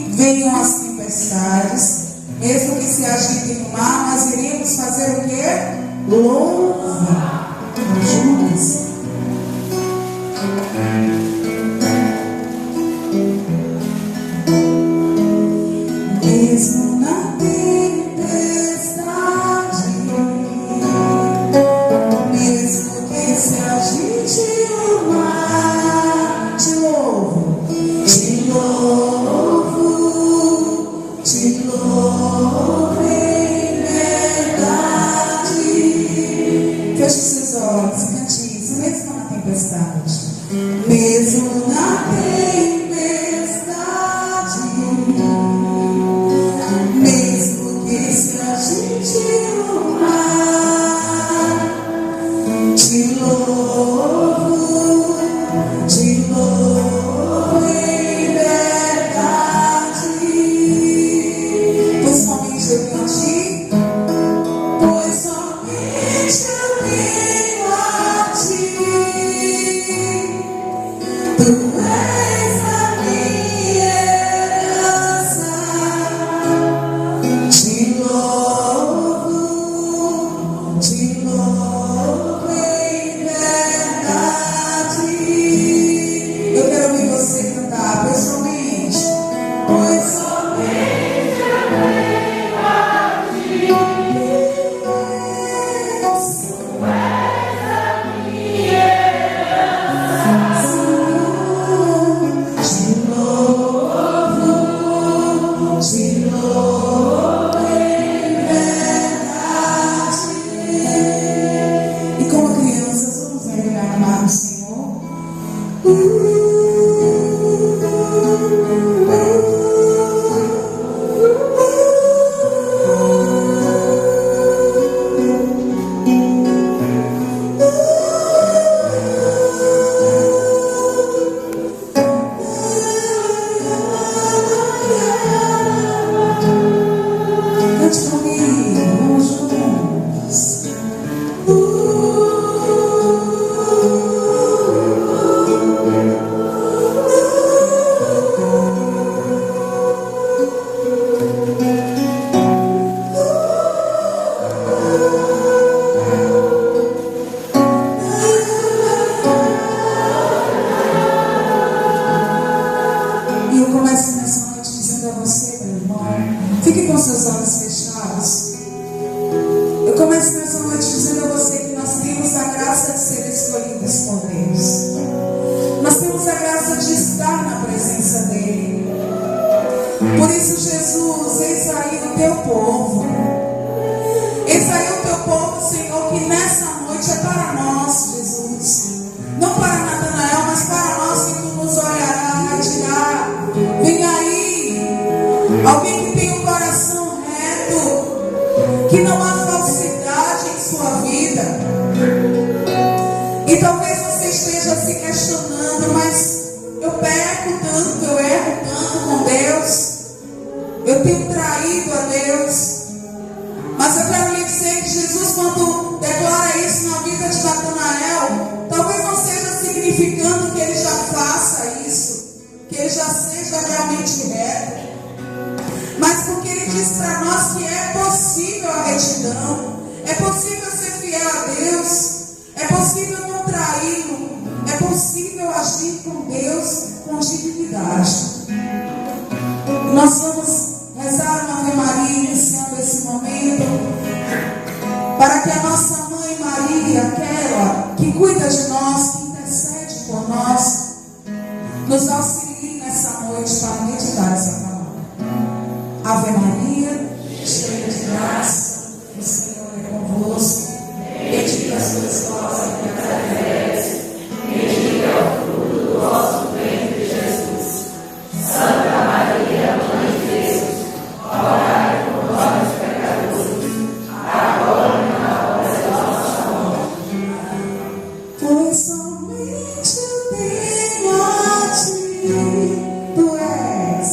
venham as tempestades, mesmo que se agitem no mar, nós iríamos fazer o quê? Louvar juntos. Mesmo na tempestade, mesmo que se agite o mar, te louvo, te louvo, te louvo em verdade. Feche seus olhos e cante isso, mesmo na tempestade, mesmo na tempestade. Mesmo que se agite o mar, te louvo em verdade. Pois somente eu venho a ti, pois somente eu venho a ti. Tu és a minha herança. Te louvo em verdade. Eu quero ouvir você cantar, pois somente eu venho a ti. Tu és a minha herança. Te louvo em verdade. E como crianças, vamos mergulhar no mar do Senhor. Cante comigo juntos. E eu começo nessa noite dizendo a você, meu irmão, fique com seus olhos fechados. Eu começo nessa noite dizendo a você que nós temos a graça de ser escolhidos por Deus. Nós temos a graça de estar na presença dEle. Por isso, Jesus, eis aí o teu povo. Eis aí o teu povo, Senhor, que nessa noite é para nós, Jesus. Não para Natanael, mas para nós, que tu nos olhará e dirá: vem aí, alguém que tem um coração reto, que não há falsidade em sua vida. E talvez você esteja se questionando, mas eu peco tanto, eu erro tanto com Deus, eu tenho traído a Deus. Mas eu quero lhe dizer que Jesus, quando declara isso na vida de Natanael, talvez não seja significando que ele já faça isso, que ele já seja realmente reto, mas porque ele diz para nós que é possível a retidão, é possível ser fiel a Deus, é possível não traí-lo, é possível agir com Deus com dignidade. Nós vamos rezar uma Ave Maria iniciando esse momento, para que a nossa mãe Maria, aquela que cuida de nós, que intercede por nós, nos auxilie nessa noite para meditar essa palavra. Ave Maria, cheia de graça, o Senhor é convosco. Bendita sois vós entre as mulheres, bendito é o fruto do vosso ventre, Jesus. Santa Maria, Mãe de Deus, rogai por nós, pecadores, agora e na hora da nossa morte. Pois somente eu tenho a ti, tu és